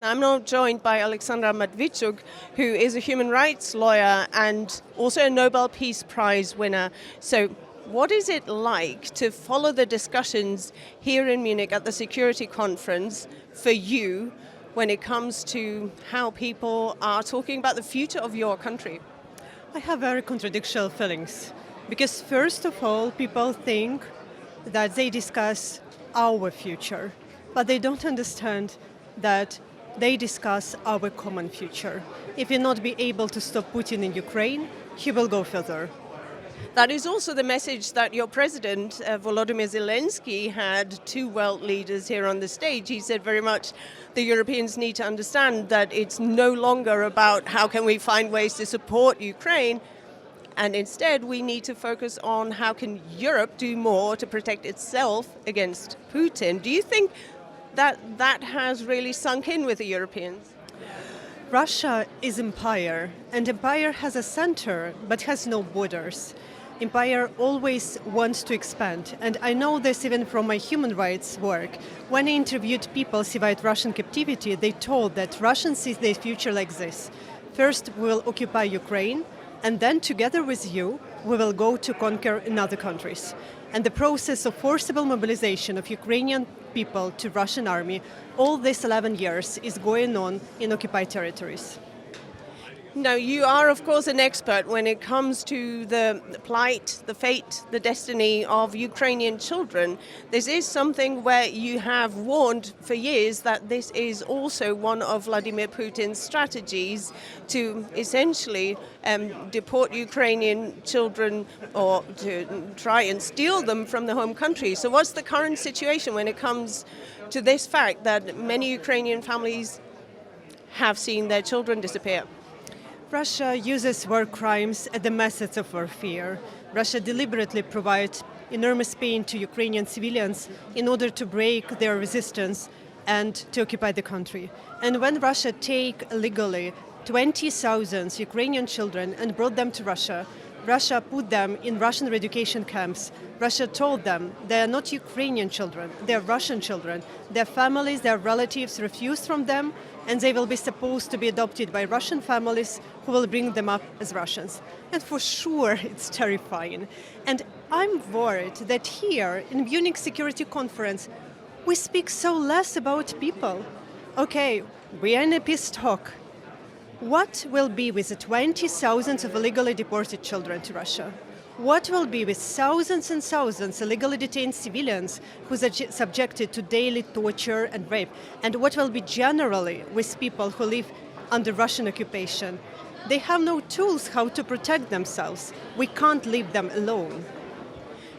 I'm now joined by Oleksandra Matviichuk, who is a human rights lawyer and also a Nobel Peace Prize winner. So what is it like to follow the discussions here in Munich at the security conference for you when it comes to how people are talking about the future of your country? I have very contradictory feelings because first of all, people think that they discuss our future, but they don't understand that they discuss our common future. If we not be able to stop Putin in Ukraine, he will go further. That is also the message that your president, Volodymyr Zelensky, had to world leaders here on the stage. He said very much the Europeans need to understand that it's no longer about how can we find ways to support Ukraine, and instead we need to focus on how can Europe do more to protect itself against Putin. Do you think that has really sunk in with the Europeans? Russia is empire, and empire has a center but has no borders. Empire always wants to expand, and I know this even from my human rights work. When I interviewed people survived Russian captivity, they told that Russians see their future like this. First, we will occupy Ukraine, and then together with you, we will go to conquer in other countries. And the process of forcible mobilization of Ukrainian people to Russian army, all these 11 years is going on in occupied territories. Now, you are, of course, an expert when it comes to the plight, the fate, the destiny of Ukrainian children. This is something where you have warned for years that this is also one of Vladimir Putin's strategies to essentially deport Ukrainian children or to try and steal them from the home country. So what's the current situation when it comes to this fact that many Ukrainian families have seen their children disappear? Russia uses war crimes as the methods of warfare. Russia deliberately provides enormous pain to Ukrainian civilians in order to break their resistance and to occupy the country. And when Russia take illegally 20,000 Ukrainian children and brought them to Russia, Russia put them in Russian re-education camps. Russia told them they are not Ukrainian children, they are Russian children. Their families, their relatives refused from them, and they will be supposed to be adopted by Russian families who will bring them up as Russians. And for sure, it's terrifying. And I'm worried that here in Munich Security Conference, we speak so less about people. Okay, we are in a peace talk. What will be with the 20,000 of illegally deported children to Russia? What will be with thousands and thousands illegally detained civilians who are subjected to daily torture and rape? And what will be generally with people who live under Russian occupation? They have no tools how to protect themselves. We can't leave them alone.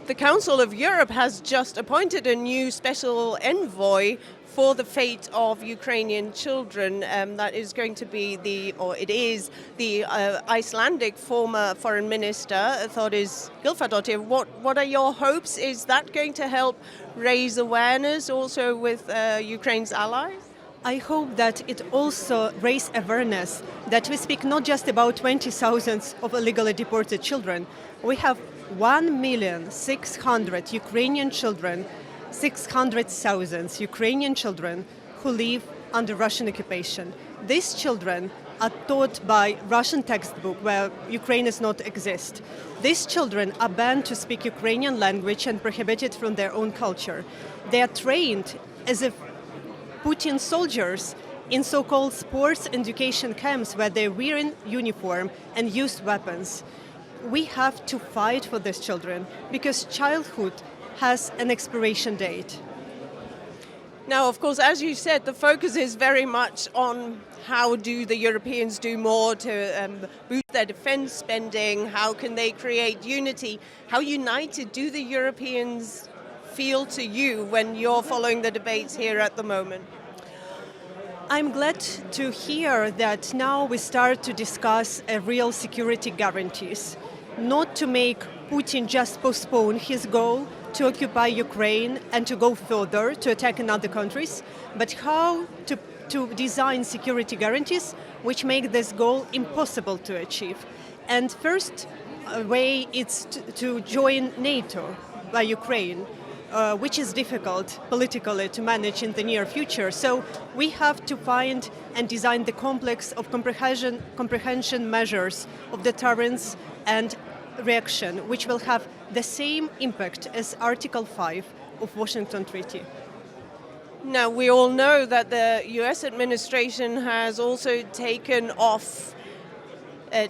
The Council of Europe has just appointed a new special envoy for the fate of Ukrainian children. That is going to be it is the Icelandic former foreign minister, Þórdís Gylfadóttir. What are your hopes? Is that going to help raise awareness also with Ukraine's allies? I hope that it also raises awareness that we speak not just about 20,000 of illegally deported children. We have 1,600,000 Ukrainian children, 600,000 Ukrainian children who live under Russian occupation. These children are taught by Russian textbook where Ukraine does not exist. These children are banned to speak Ukrainian language and prohibited from their own culture. They are trained as if Putin soldiers in so-called sports education camps where they're wearing uniform and use weapons. We have to fight for these children because childhood has an expiration date. Now, of course, as you said, the focus is very much on how do the Europeans do more to boost their defense spending, how can they create unity, how united do the Europeans feel to you when you're following the debates here at the moment? I'm glad to hear that now we start to discuss real security guarantees, not to make Putin just postpone his goal to occupy Ukraine and to go further, to attack in other countries, but how to design security guarantees which make this goal impossible to achieve. And first way is to join NATO by Ukraine. which is difficult politically to manage in the near future. So we have to find and design the complex of comprehension measures of deterrence and reaction, which will have the same impact as Article 5 of Washington Treaty. Now, we all know that the US administration has also taken off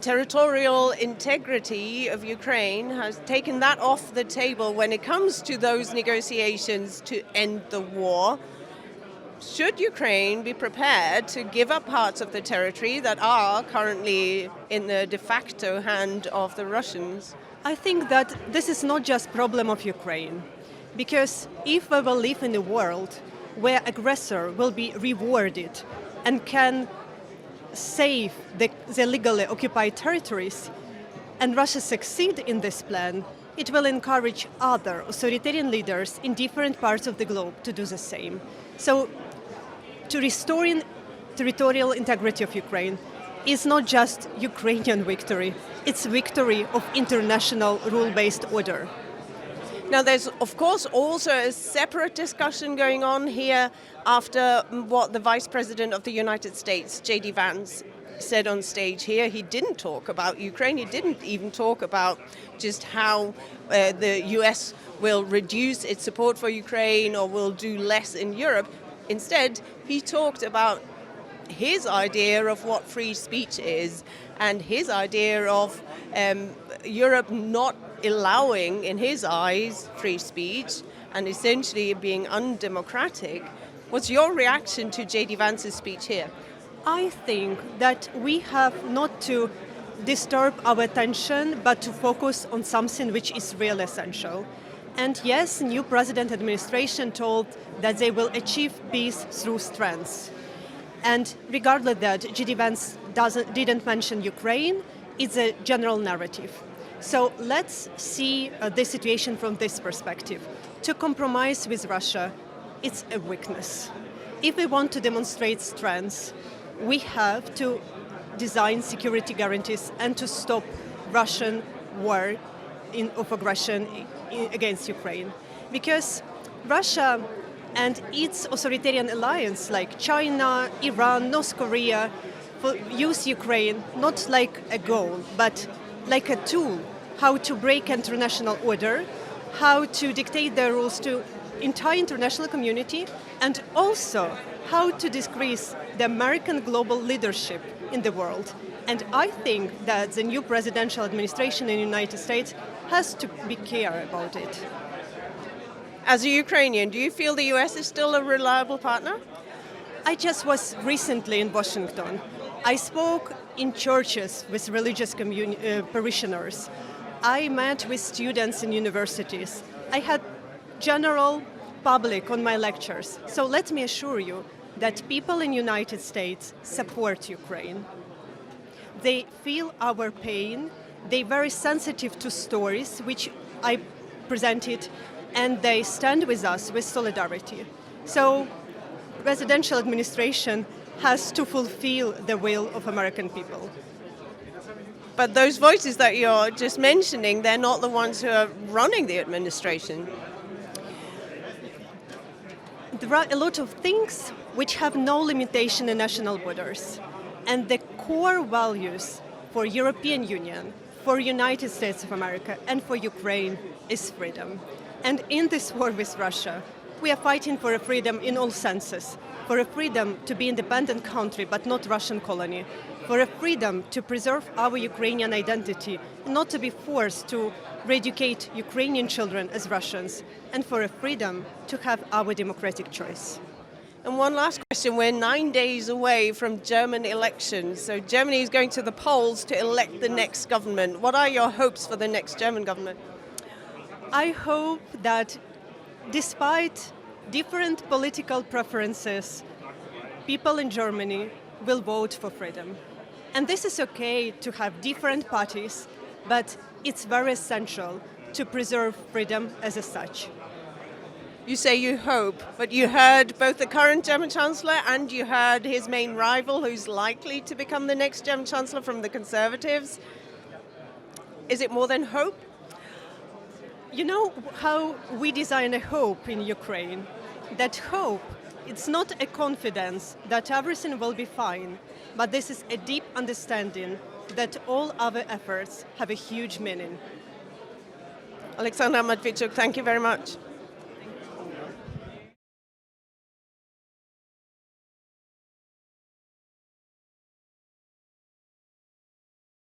territorial integrity of Ukraine, has taken that off the table when it comes to those negotiations to end the war. Should Ukraine be prepared to give up parts of the territory that are currently in the de facto hand of the Russians? I think that this is not just a problem of Ukraine, because if we will live in a world where aggressor will be rewarded and can save the legally occupied territories, and Russia succeed in this plan, it will encourage other authoritarian leaders in different parts of the globe to do the same. So, to restoring territorial integrity of Ukraine is not just Ukrainian victory, it's victory of international rule-based order. Now, there's, of course, also a separate discussion going on here after what the Vice President of the United States, J.D. Vance, said on stage here. He didn't talk about Ukraine. He didn't even talk about just how the US will reduce its support for Ukraine or will do less in Europe. Instead, he talked about his idea of what free speech is and his idea of Europe not allowing, in his eyes, free speech and essentially being undemocratic. What's your reaction to J.D. Vance's speech here? I think that we have not to disturb our attention, but to focus on something which is really essential. And yes, new president administration told that they will achieve peace through strength. And regardless that J.D. Vance didn't mention Ukraine, it's a general narrative. So let's see the situation from this perspective. To compromise with Russia, it's a weakness. If we want to demonstrate strength, we have to design security guarantees and to stop Russian war of aggression against Ukraine. Because Russia and its authoritarian alliance like China, Iran, North Korea use Ukraine not like a goal, but like a tool, how to break international order, how to dictate their rules to entire international community, and also how to decrease the American global leadership in the world. And I think that the new presidential administration in the United States has to be care about it. As a Ukrainian, do you feel the US is still a reliable partner? I just was recently in Washington. I spoke in churches with religious parishioners. I met with students in universities. I had general public on my lectures. So let me assure you that people in the United States support Ukraine. They feel our pain. They're very sensitive to stories which I presented, and they stand with us with solidarity. So presidential administration has to fulfill the will of American people. But those voices that you're just mentioning, they're not the ones who are running the administration. There are a lot of things which have no limitation in national borders. And the core values for European Union, for United States of America, and for Ukraine is freedom. And in this war with Russia, we are fighting for a freedom in all senses, for a freedom to be independent country but not Russian colony, for a freedom to preserve our Ukrainian identity, not to be forced to re-educate Ukrainian children as Russians, and for a freedom to have our democratic choice. And one last question. We're 9 days away from German elections. So Germany is going to the polls to elect the next government. What are your hopes for the next German government? I hope that despite different political preferences, people in Germany will vote for freedom. And this is okay to have different parties, but it's very essential to preserve freedom as such. You say you hope, but you heard both the current German Chancellor and you heard his main rival, who's likely to become the next German Chancellor from the Conservatives. Is it more than hope? You know how we design a hope in Ukraine? That hope, it's not a confidence that everything will be fine, but this is a deep understanding that all our efforts have a huge meaning. Oleksandra Matviichuk, thank you very much.